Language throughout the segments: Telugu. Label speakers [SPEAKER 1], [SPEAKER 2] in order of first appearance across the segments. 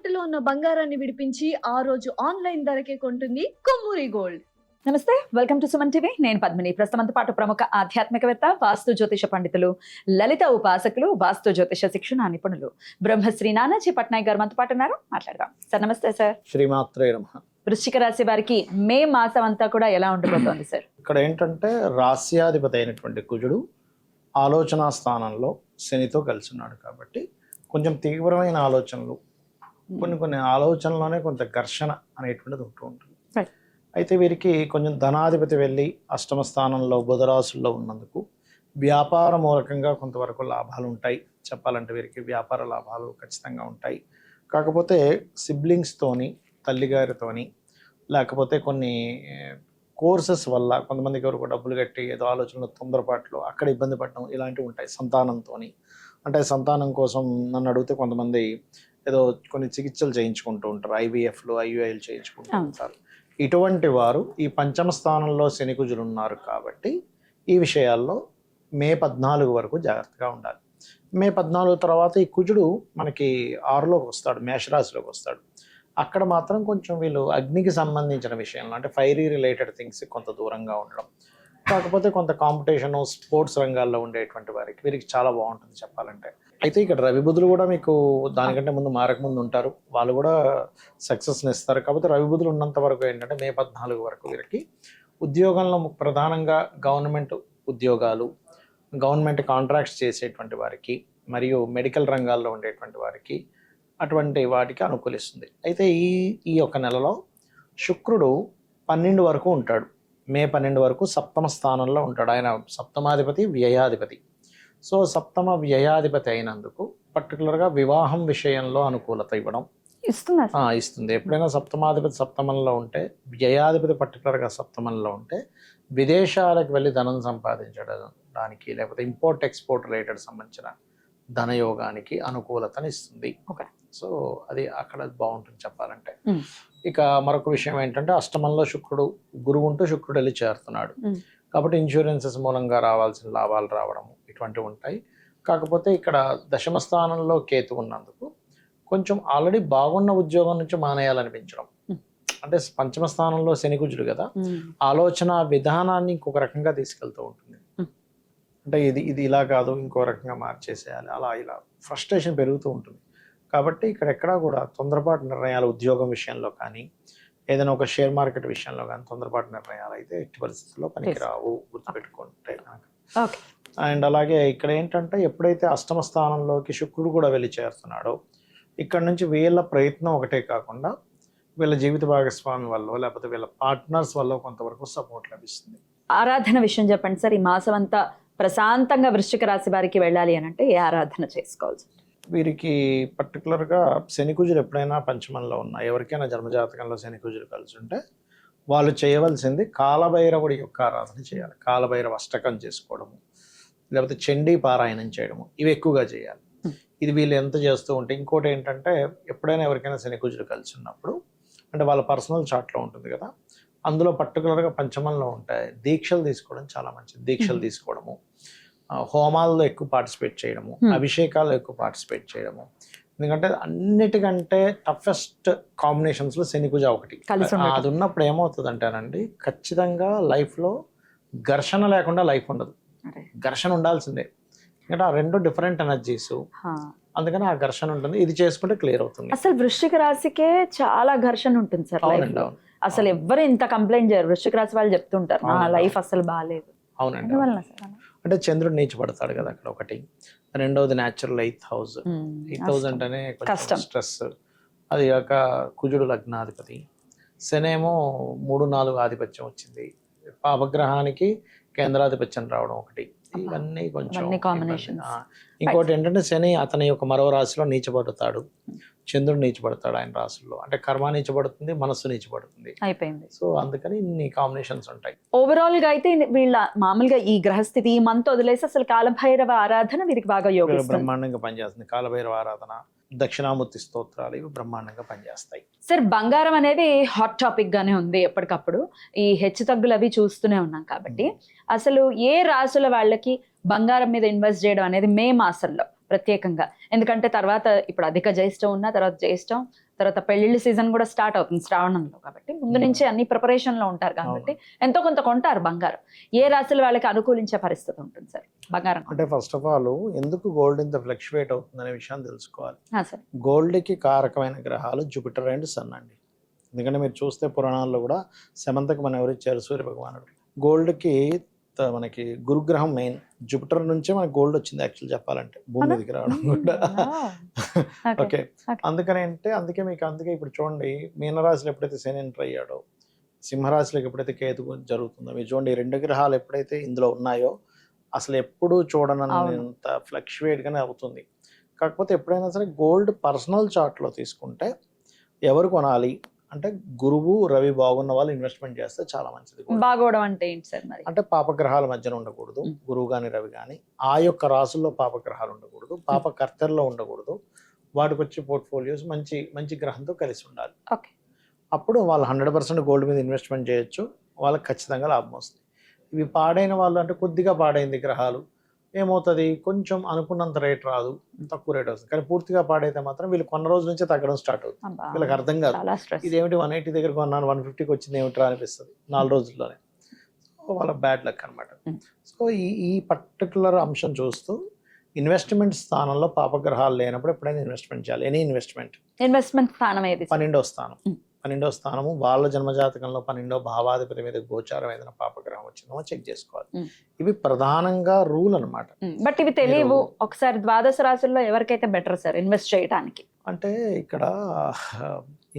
[SPEAKER 1] తాకట్టులో ఉన్న బంగారాన్ని విడిపించి ఆ రోజు ఆన్లైన్ ధరకే కొంటుంది కొమ్మూరి గోల్డ్.
[SPEAKER 2] నమస్తే, వెల్కమ్ టు సుమన్ టీవీ. నేను పద్మిని. ప్రస్తుతంతో పాటు ప్రముఖ ఆధ్యాత్మికవేత్త, వాస్తు జ్యోతిష పండితులు, లలిత ఉపాసకులు, వాస్తు జ్యోతిష శిక్షణ నిపుణులు బ్రహ్మశ్రీ నానాజీ పట్నాయక్ గారు మనతో పాటు ఉన్నారు. మాట్లాడదాం సార్. నమస్తే సార్.
[SPEAKER 3] శ్రీమాత్రే నమః.
[SPEAKER 2] వృశ్చిక రాశి వారికి మే మాసం అంతా కూడా ఎలా ఉండబోతోంది సార్?
[SPEAKER 3] ఇక్కడ ఏంటంటే రాస్యాధిపతి అయినటువంటి కుజుడు ఆలోచనా స్థానంలో శనితో కలిసి ఉన్నాడు కాబట్టి కొంచెం తీవ్రమైన ఆలోచనలు, కొన్ని ఆలోచనలోనే కొంత ఘర్షణ అనేటువంటిది ఉంటూ ఉంటుంది. అయితే వీరికి కొంచెం ధనాధిపతి వెళ్ళి అష్టమ స్థానంలో బుధరాశుల్లో ఉన్నందుకు వ్యాపార మూలకంగా కొంతవరకు లాభాలు ఉంటాయి. చెప్పాలంటే వీరికి వ్యాపార లాభాలు ఖచ్చితంగా ఉంటాయి. కాకపోతే సిబ్లింగ్స్తోని, తల్లిగారితోని, లేకపోతే కొన్ని కోర్సెస్ వల్ల కొంతమందికి ఎవరికి డబ్బులు కట్టి ఏదో ఆలోచనలు తొందరపాట్లు అక్కడ ఇబ్బంది పడడం ఇలాంటివి ఉంటాయి. సంతానంతో అంటే సంతానం కోసం నన్ను అడిగితే కొంతమంది ఏదో కొన్ని చికిత్సలు చేయించుకుంటూ ఉంటారు, ఐవీఎఫ్లు, ఐయుఐలు చేయించుకుంటూ ఉంటారు. ఇటువంటి వారు ఈ పంచమ స్థానంలో శని కుజులు ఉన్నారు కాబట్టి ఈ విషయాల్లో మే 14 వరకు జాగ్రత్తగా ఉండాలి. మే 14 తర్వాత ఈ కుజుడు మనకి 6లోకి వస్తాడు, మేషరాశిలోకి వస్తాడు. అక్కడ మాత్రం కొంచెం వీళ్ళు అగ్నికి సంబంధించిన విషయంలో అంటే ఫైరీ రిలేటెడ్ థింగ్స్ కొంత దూరంగా ఉండడం. కాకపోతే కొంత కాంపిటీషన్, స్పోర్ట్స్ రంగాల్లో ఉండేటువంటి వారికి వీరికి చాలా బాగుంటుంది చెప్పాలంటే. అయితే ఇక్కడ రవి బుధులు కూడా మీకు దానికంటే ముందు మారకముందు ఉంటారు, వాళ్ళు కూడా సక్సెస్ని ఇస్తారు. కాకపోతే రవి బుధులు ఉన్నంత వరకు ఏంటంటే మే 14 వరకు వీరికి ఉద్యోగంలో ప్రధానంగా గవర్నమెంట్ ఉద్యోగాలు, గవర్నమెంట్ కాంట్రాక్ట్స్ చేసేటువంటి వారికి మరియు మెడికల్ రంగాల్లో ఉండేటువంటి వారికి అటువంటి వాటికి అనుకూలిస్తుంది. అయితే ఈ యొక్క నెలలో శుక్రుడు 12 వరకు ఉంటాడు. మే 12 వరకు సప్తమ స్థానంలో ఉంటాడు. ఆయన సప్తమాధిపతి, వ్యయాధిపతి. సో సప్తమ వ్యయాధిపతి అయినందుకు పర్టికులర్గా వివాహం విషయంలో అనుకూలత ఇవ్వడం ఇస్తుంది. ఎప్పుడైనా సప్తమాధిపతి సప్తమంలో ఉంటే, వ్యయాధిపతి పర్టికులర్గా సప్తమంలో ఉంటే విదేశాలకు వెళ్ళి ధనం సంపాదించడానికి, లేకపోతే ఇంపోర్ట్ ఎక్స్పోర్ట్ రిలేటెడ్ సంబంధించిన ధనయోగానికి అనుకూలతని ఇస్తుంది. సో అది అక్కడ బాగుంటుంది చెప్పాలంటే. ఇక మరొక విషయం ఏంటంటే అష్టమంలో శుక్రుడు, గురువు ఉంటూ శుక్రుడు వెళ్ళి చేరుతున్నాడు కాబట్టి ఇన్సూరెన్సెస్ మూలంగా రావాల్సిన లాభాలు రావడం ఇటువంటివి ఉంటాయి. కాకపోతే ఇక్కడ దశమ స్థానంలో కేతు ఉన్నందుకు కొంచెం ఆల్రెడీ బాగున్న ఉద్యోగం నుంచి మానేయాలనిపించడం. అంటే పంచమ స్థానంలో శని కుజుడు కదా, ఆలోచన విధానాన్ని ఇంకొక రకంగా తీసుకెళ్తూ ఉంటుంది. అంటే ఇది ఇలా కాదు, ఇంకో రకంగా మార్చేసేయాలి, అలా ఇలా ఫ్రస్ట్రేషన్ పెరుగుతూ ఉంటుంది. కాబట్టి ఇక్కడ ఎక్కడా కూడా తొందరపాటు నిర్ణయాలు, ఉద్యోగం విషయంలో కానీ ఏదైనా ఒక షేర్ మార్కెట్ విషయంలో కానీ తొందరపాటు నిర్ణయాలు అయితే ఎట్టి పరిస్థితుల్లో పనికిరావు, గుర్తుపెట్టుకుంటే కనుక. అండ్ అలాగే ఇక్కడ ఏంటంటే ఎప్పుడైతే అష్టమ స్థానంలోకి శుక్రుడు కూడా వెళ్ళి చేరుతున్నాడో ఇక్కడ నుంచి వీళ్ళ ప్రయత్నం ఒకటే కాకుండా వీళ్ళ జీవిత భాగస్వామి వల్ల లేకపోతే వీళ్ళ పార్ట్నర్స్ వల్ల కొంతవరకు సపోర్ట్ లభిస్తుంది.
[SPEAKER 2] ఆరాధన విషయం చెప్పండి సార్. ఈ మాసం అంతా ప్రశాంతంగా వృశ్చిక రాశి వారికి వెళ్ళాలి అని అంటే ఏ ఆరాధన చేసుకోవాలి?
[SPEAKER 3] వీరికి పర్టికులర్గా శని కుజులు ఎప్పుడైనా పంచమంలో ఉన్నా, ఎవరికైనా జన్మజాతకంలో శని కుజులు కలిసి ఉంటే వాళ్ళు చేయవలసింది కాలభైరవుడి యొక్క ఆరాధన చేయాలి. కాలభైరవ అష్టకం చేసుకోవడము, లేకపోతే చండీ పారాయణం చేయడము, ఇవి ఎక్కువగా చేయాలి. ఇది వీళ్ళు ఎంత చేస్తూ ఉంటే. ఇంకోటి ఏంటంటే ఎప్పుడైనా ఎవరికైనా శని కుజులు కలిసి ఉన్నప్పుడు అంటే వాళ్ళ పర్సనల్ చార్ట్లో ఉంటుంది కదా, అందులో పర్టికులర్గా పంచమంలో ఉంటాయి, దీక్షలు తీసుకోవడం చాలా మంచిది. దీక్షలు తీసుకోవడము, హోమాల్లో ఎక్కువ పార్టిసిపేట్ చేయడము, అభిషేకాల్లో ఎక్కువ పార్టిసిపేట్ చేయడము. ఎందుకంటే అన్నిటికంటే టఫెస్ట్ కాంబినేషన్స్లో శని కుజ ఒకటి. అది ఉన్నప్పుడు ఏమవుతుంది అంటేనండి, ఖచ్చితంగా లైఫ్లో ఘర్షణ లేకుండా లైఫ్ ఉండదు. ఘర్షణ ఉండాల్సిందే, ఎందుకంటే ఆ రెండు డిఫరెంట్ ఎనర్జీస్, అందుకని ఆ ఘర్షణ ఉంటుంది. ఇది చేసుకుంటే క్లియర్ అవుతుంది.
[SPEAKER 2] అసలు వృశ్చిక రాశికే చాలా ఘర్షణ ఉంటుంది సార్. అసలు ఎవ్వరు ఇంత కంప్లైంట్ చేయరు. వృశ్చిక రాశి వాళ్ళు చెప్తుంటారు నా లైఫ్ అసలు బాగాలేదు.
[SPEAKER 3] అవునండి. అంటే చంద్రుడు నీచి పడతాడు కదా అక్కడ ఒకటి. రెండవది natural 8th house. 8th house అంటేనే కొంచెం స్ట్రెస్. అది కాక కుజుడు లగ్నాధిపతి, శనేమో 3-4 ఆధిపత్యం వచ్చింది, పాపగ్రహానికి కేంద్రాధిపత్యం రావడం ఒకటి. ఇవన్నీ కొంచెం ఇంకోటి ఏంటంటే శని అతని యొక్క మరో రాశిలో నీచబడతాడు, చంద్రుడు నీచబడతాడు ఆయన రాశుల్లో. అంటే కర్మ నీచబడుతుంది, మనస్సు నీచబడుతుంది, అయిపోయింది. సో అందుకని ఇన్ని కాంబినేషన్స్ ఉంటాయి.
[SPEAKER 2] ఓవరాల్ గా అయితే వీళ్ళ మామూలుగా ఈ గ్రహస్థితి ఈ మంత్ వదిలేసి అసలు కాలభైరవ ఆరాధన వీరికి బాగా యోగిస్తుంది,
[SPEAKER 3] బ్రహ్మాండంగా పనిచేస్తుంది. కాలభైరవ ఆరాధన, దక్షిణామూర్తి స్తోత్రాలు ఇవి బ్రహ్మాండంగా పనిచేస్తాయి.
[SPEAKER 2] సార్ బంగారం అనేది హాట్ టాపిక్ గానే ఉంది. ఎప్పటికప్పుడు ఈ హెచ్చు తగ్గులు అవి చూస్తూనే ఉన్నాం కాబట్టి అసలు ఏ రాసుల వాళ్ళకి బంగారం మీద ఇన్వెస్ట్ చేయడం అనేది మే మాసంలో ప్రత్యేకంగా? ఎందుకంటే తర్వాత ఇప్పుడు అధిక జ్యేష్టం ఉన్న తర్వాత జ్యేష్టం, తర్వాత పెళ్లిళ్ళ సీజన్ కూడా స్టార్ట్ అవుతుంది శ్రావణంలో, కాబట్టి ముందు నుంచి అన్ని ప్రిపరేషన్ లో ఉంటారు కాబట్టి ఎంతో కొంత కొంటారు బంగారం. ఏ రాశుల వాళ్ళకి అనుకూలించే పరిస్థితి ఉంటుంది సార్ బంగారం?
[SPEAKER 3] అంటే ఫస్ట్ ఆఫ్ ఆల్ ఎందుకు గోల్డ్ ఇంత ఫ్లక్చువేట్ అవుతుంది అనే విషయాన్ని తెలుసుకోవాలి.
[SPEAKER 2] సార్
[SPEAKER 3] గోల్డ్కి కారకమైన గ్రహాలు జూపిటర్ అండ్ సన్ అండి. ఎందుకంటే మీరు చూస్తే పురాణాల్లో కూడా సెమంతకు మనం ఎవరిచ్చారు? సూర్య భగవానుడు. గోల్డ్కి మనకి గురుగ్రహం మెయిన్. జూపిటర్ నుంచే మనకి గోల్డ్ వచ్చింది యాక్చువల్ చెప్పాలంటే, భూమి మీదకి రావడం కూడా. ఓకే, అందుకే మీకు ఇప్పుడు చూడండి, మీనరాశిలో ఎప్పుడైతే శని ఎంటర్ అయ్యాడో, సింహరాశిలోకి ఎప్పుడైతే కేతు జరుగుతుందో, మీరు చూడండి 2 గ్రహాలు ఎప్పుడైతే ఇందులో ఉన్నాయో అసలు ఎప్పుడు చూడనంత ఫ్లక్చువేట్గానే అవుతుంది. కాకపోతే ఎప్పుడైనా సరే గోల్డ్ పర్సనల్ చార్ట్లో తీసుకుంటే ఎవరు కొనాలి అంటే గురువు రవి బాగున్న వాళ్ళు ఇన్వెస్ట్మెంట్ చేస్తే చాలా మంచిది.
[SPEAKER 2] బాగోవడం అంటే ఏంటి సార్ మరి?
[SPEAKER 3] అంటే పాపగ్రహాల మధ్యన ఉండకూడదు, గురువు కానీ రవి కానీ ఆ యొక్క రాసుల్లో పాపగ్రహాలు ఉండకూడదు, పాపకర్తల్లో ఉండకూడదు. వాటికి వచ్చే పోర్ట్ఫోలియోస్ మంచి మంచి గ్రహంతో కలిసి ఉండాలి.
[SPEAKER 2] ఓకే,
[SPEAKER 3] అప్పుడు వాళ్ళు 100% గోల్డ్ మీద ఇన్వెస్ట్మెంట్ చేయొచ్చు, వాళ్ళకి ఖచ్చితంగా లాభం వస్తుంది. ఇవి పాడైన వాళ్ళు అంటే కొద్దిగా పాడైంది గ్రహాలు, ఏమవుతుంది, కొంచెం అనుకున్నంత రేట్ రాదు, తక్కువ రేట్ వస్తుంది. కానీ పూర్తిగా పాడైతే మాత్రం వీళ్ళు కొన్న రోజు నుంచే తగ్గడం స్టార్ట్ అవుతుంది. వీళ్ళకి అర్థం కాదు, ఇదేమిటి 180 దగ్గర కొన్నాను 150కి వచ్చింది ఏమిట్రా అనిపిస్తుంది 4 రోజుల్లోనే. సో వాళ్ళ బ్యాడ్ లక్ అనమాట. సో ఈ పర్టికులర్ అంశం చూస్తూ ఇన్వెస్ట్మెంట్ స్థానంలో పాపగ్రహాలు లేనప్పుడు ఎప్పుడైనా ఇన్వెస్ట్మెంట్ చేయాలి. ఎనీ ఇన్వెస్ట్మెంట్
[SPEAKER 2] స్థానం ఏది?
[SPEAKER 3] 12వ స్థానం. 12వ స్థానము వాళ్ళ జన్మజాతకంలో 12వ భావాధిపతి మీద గోచారం ఏదైనా పాపగ్రహం వచ్చిందో చెక్ చేసుకోవాలి. ఇవి ప్రధానంగా రూల్ అనమాట.
[SPEAKER 2] బట్ ఇవి తెలియవు. ఒకసారి ద్వాదశ రాశుల్లో ఎవరికైతే బెటర్ సార్ ఇన్వెస్ట్ చేయడానికి?
[SPEAKER 3] అంటే ఇక్కడ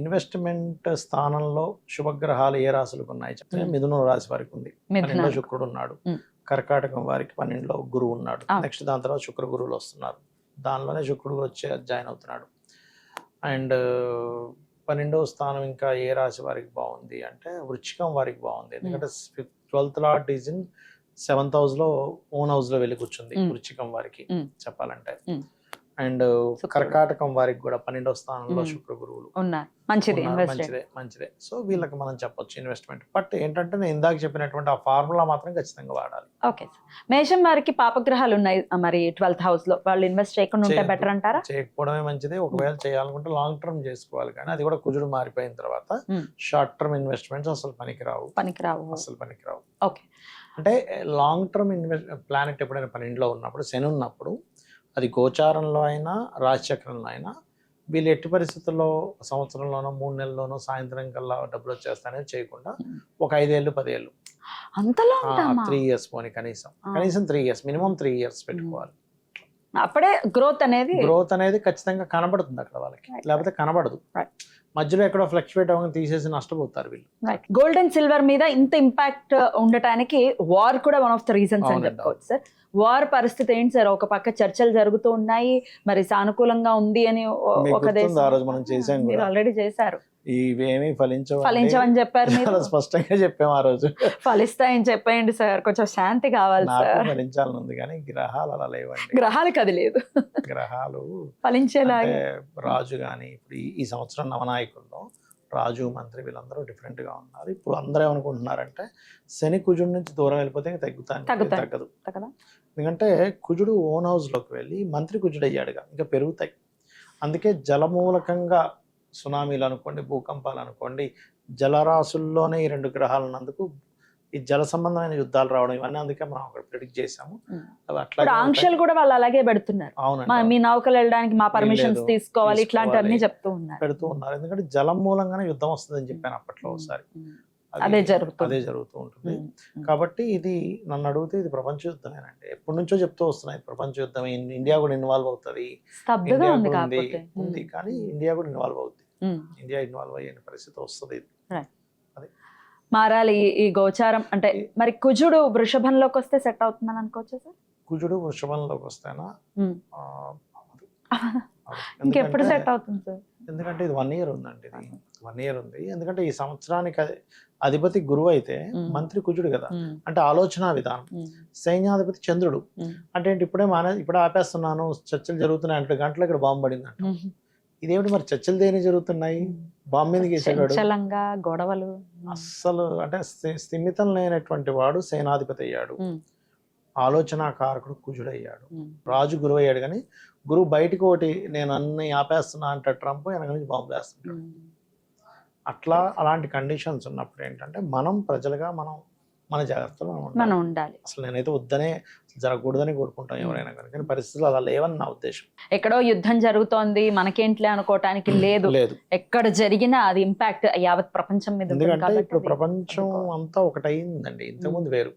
[SPEAKER 3] ఇన్వెస్ట్మెంట్ స్థానంలో శుభగ్రహాలు ఏ రాశులకు ఉన్నాయి చెప్తే, మిథున రాశి వారికి ఉంది, 12లో శుక్రుడు ఉన్నాడు. కర్కాటకం వారికి 12లో గురువు ఉన్నాడు. నెక్స్ట్ దాని తర్వాత శుక్ర గురువులు వస్తున్నారు, దానిలోనే శుక్రుడు వచ్చి జాయిన్ అవుతున్నాడు. అండ్ 12వ స్థానం ఇంకా ఏ రాశి వారికి బాగుంది అంటే వృశ్చికం వారికి బాగుంది. ఎందుకంటే 12th lord is in 7th హౌస్లో, ఓన్ హౌస్లో వెళ్ళి కూర్చుంది వృశ్చికం వారికి చెప్పాలంటే. అండ్ కర్కాటకం వారికి కూడా 12వ స్థానంలో శుక్ర గురువులు ఉన్నారు. మంచిదే. సో వీళ్ళకి మనం చెప్పొచ్చు ఇన్వెస్ట్మెంట్. బట్ ఏంటంటే నేను ఇందాక చెప్పినటువంటి ఆ ఫార్ములా మాత్రం ఖచ్చితంగా వాడాలి.
[SPEAKER 2] Okay sir. మేషం వారికి పాపగ్రహాలు ఉన్నాయి మరి 12th హౌస్ లో, వాళ్ళు ఇన్వెస్ట్ చేయకుండా ఉంటే బెటర్ అంటారా?
[SPEAKER 3] చేయకపోవడమే మంచిది. ఒకవేళ చేయాలనుకుంటే లాంగ్ టర్మ్ చేసుకోవాలి, కానీ అది కూడా కుజుడు మారిపోయిన తర్వాత షార్ట్ టర్మ్ ఇన్వెస్ట్మెంట్స్ అసలు పనికిరావు. ఓకే, అంటే లాంగ్ టర్మ్ ప్లానెట్ ఎప్పుడైనా 12లో ఉన్నప్పుడు, శని ఉన్నప్పుడు, అది గోచారంలో అయినా రాశిచక్రంలో అయినా, వీళ్ళు ఎట్టి పరిస్థితుల్లో సంవత్సరంలోనో 3 నెలల్లోనో సాయంత్రం కల్లా డబ్బులు వచ్చేస్తానే చేయకుండా ఒక 5 ఏళ్ళు 10 ఏళ్ళు 3 ఇయర్స్ పోనీ, కనీసం 3 ఇయర్స్, మినిమం 3 ఇయర్స్ పెట్టుకోవాలి.
[SPEAKER 2] అప్పుడే గ్రోత్ అనేది
[SPEAKER 3] ఖచ్చితంగా కనబడుతుంది అక్కడ వాళ్ళకి, లేకపోతే కనబడదు. మధ్యలో ఎక్కడో ఫ్లక్చువేట్ అవ్వగా తీసేసి నష్టపోతారు వీళ్ళు.
[SPEAKER 2] గోల్డ్ అండ్ సిల్వర్ మీద ఇంత ఇంపాక్ట్ ఉండటానికి వార్ కూడా వన్ ఆఫ్ ద రీజన్స్ అని చెప్పుకోవచ్చు సార్. వార్ పరిస్థితి ఏంటి సార్? ఒక పక్క చర్చలు జరుగుతూ ఉన్నాయి, మరి సానుకూలంగా ఉంది అని ఒక దేశం,
[SPEAKER 3] మనం చేసాం,
[SPEAKER 2] ఆల్రెడీ చేశారు,
[SPEAKER 3] ఇవేమీ
[SPEAKER 2] ఫలించవని చెప్పారు మీరు.
[SPEAKER 3] స్పష్టంగా చెప్పాము ఆ రోజు.
[SPEAKER 2] ఫలిస్తాయని చెప్పేయండి సార్, కొంచెం శాంతి కావాలి సార్.
[SPEAKER 3] ఫలించాలని ఉంది కానీ గ్రహాలు అలా లేవండి.
[SPEAKER 2] గ్రహాలకు అది లేదు,
[SPEAKER 3] గ్రహాలు
[SPEAKER 2] ఫలించేలాగా.
[SPEAKER 3] రాజు కానీ ఇప్పుడు ఈ సంవత్సరం నవనాయకుల్లో రాజు, మంత్రి వీళ్ళందరూ డిఫరెంట్ గా ఉన్నారు. ఇప్పుడు అందరూ ఏమనుకుంటున్నారంటే శని కుజుడి నుంచి దూరం వెళ్ళిపోతే తగ్గదు. ఎందుకంటే కుజుడు ఓన్ హౌస్ లోకి వెళ్ళి మంత్రి కుజుడు అయ్యాడుగా, ఇంకా పెరుగుతాయి. అందుకే జలమూలకంగా సునామీలు అనుకోండి, భూకంపాలు అనుకోండి, జలరాశుల్లోనే ఈ 2 గ్రహాలు ఉన్నందుకు ఈ జల సంబంధమైన యుద్ధాలు రావడం, ఇవన్నీ అందుకే మనం అక్కడ ప్రిడిక్ట్ చేసాము.
[SPEAKER 2] అట్లా ఆంక్షలు కూడా వాళ్ళు అలాగే పెడుతున్నారు. అవునండి, మీ నౌకలు వెళ్ళడానికి మా పర్మిషన్స్ తీసుకోవాలి, ఇట్లాంటివన్నీ
[SPEAKER 3] పెడుతూ ఉన్నారు. ఎందుకంటే జలం మూలంగానే యుద్ధం వస్తుందని చెప్పాను అప్పట్లో ఒకసారి. అదే జరుగుతూ ఉంటుంది. కాబట్టి ఇది నన్ను అడిగితే ఇది ప్రపంచ యుద్ధమేనండి. ఎప్పటి నుంచో చెప్తూ వస్తున్నాయి ప్రపంచ యుద్ధం. ఇండియా కూడా ఇన్వాల్వ్ అవుతుంది ఉంది, కానీ ఇండియా కూడా ఇన్వాల్వ్ అవుతుంది. ఇండియా ఇన్వాల్వ్ అయ్యే పరిస్థితి వస్తుంది.
[SPEAKER 2] మారాలి ఈ గోచారం అంటే. మరి కుజుడు వృషభంలోకి వస్తే సెట్ అవుతుందని అనుకోవచ్చా సార్?
[SPEAKER 3] కుజుడు వృషభంలోకి వస్తేనా
[SPEAKER 2] ఇంకెప్పుడు సెట్ అవుతుంది సార్?
[SPEAKER 3] ఎందుకంటే ఇది 1 ఇయర్ ఉందండి, ఇది 1 ఇయర్ ఉంది. ఎందుకంటే ఈ సంవత్సరానికి అధిపతి గురువు అయితే మంత్రి కుజుడు కదా, అంటే ఆలోచన విధానం. సైన్యాధిపతి చంద్రుడు అంటే ఏంటి, ఇప్పుడే ఆపేస్తున్నాను, చర్చలు జరుగుతున్నాయి 2 గంటలు ఇక్కడ బాంబు పడింది అంట. ఇదేమిటి మరి, చర్చలు దేని జరుగుతున్నాయి, బాంబు మీద గీసాడు,
[SPEAKER 2] గొడవలు.
[SPEAKER 3] అస్సలు అంటే స్థిమితం లేనటువంటి వాడు సేనాధిపతి అయ్యాడు. ఆలోచనాకారకుడు కుజుడయ్యాడు. రాజు గురువు అయ్యాడు, కానీ గురువు బయటకు ఒకటి నేను అన్ని ఆపేస్తున్నా అంటే ట్రంప్ వెనక నుంచి బాంబు వేస్తుంటాడు. అట్లా అలాంటి కండిషన్స్ ఉన్నప్పుడు ఏంటంటే మనం ప్రజలుగా మన జాగ్రత్తలో
[SPEAKER 2] మనం ఉండాలి.
[SPEAKER 3] అసలు నేనైతే వద్దనే జరగకూడదని కోరుకుంటాం ఎవరైనా కానీ పరిస్థితులు అలా లేవని నా ఉద్దేశం.
[SPEAKER 2] ఎక్కడో యుద్ధం జరుగుతోంది మనకేంట్లే అనుకోవటానికి లేదు. ఎక్కడ జరిగినా అది ఇంపాక్ట్ యావత్ ప్రపంచం మీద.
[SPEAKER 3] ఎందుకంటే ఇప్పుడు ప్రపంచం అంతా ఒకటైందండి. ఇంతకుముందు వేరు.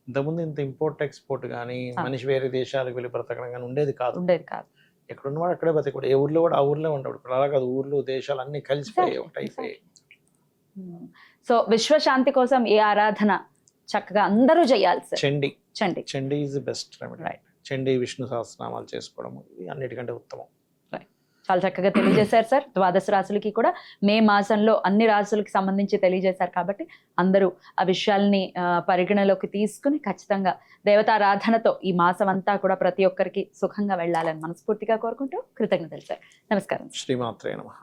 [SPEAKER 3] ఇంతకుముందు ఇంత ఇంపోర్ట్ ఎక్స్పోర్ట్ కానీ మనిషి వేరే దేశాలకు వెళ్ళి బ్రతకడం కానీ ఉండేది కాదు. ఎక్కడున్నవాడు అక్కడే బతికాడు. ఏ ఊర్లో కూడా ఆ ఊర్లో ఉంటాడు. ఇప్పుడు అలా కాదు, ఊర్లు దేశాలు అన్ని కలిసిపోయాయి, ఒకటైపోయాయి.
[SPEAKER 2] సో విశ్వశాంతి కోసం ఏ ఆరాధన చక్కగా అందరూ చేయాలి sir? Chandi
[SPEAKER 3] is the best remedy. Chandi, Vishnu సహస్రనామాలు చేసుకోవడం ఇది అన్నిటికంటే ఉత్తమం.
[SPEAKER 2] చాలా చక్కగా తెలియజేశారు సార్. ద్వాదశ రాశులకి కూడా మే మాసంలో అన్ని రాశులకి సంబంధించి తెలియజేశారు కాబట్టి అందరూ ఆ విషయాల్ని పరిగణలోకి తీసుకుని ఖచ్చితంగా దేవతారాధనతో ఈ మాసం అంతా కూడా ప్రతి ఒక్కరికి సుఖంగా వెళ్ళాలని మనస్ఫూర్తిగా కోరుకుంటూ కృతజ్ఞతలు సార్. నమస్కారం.
[SPEAKER 3] శ్రీమాత్రే నమః.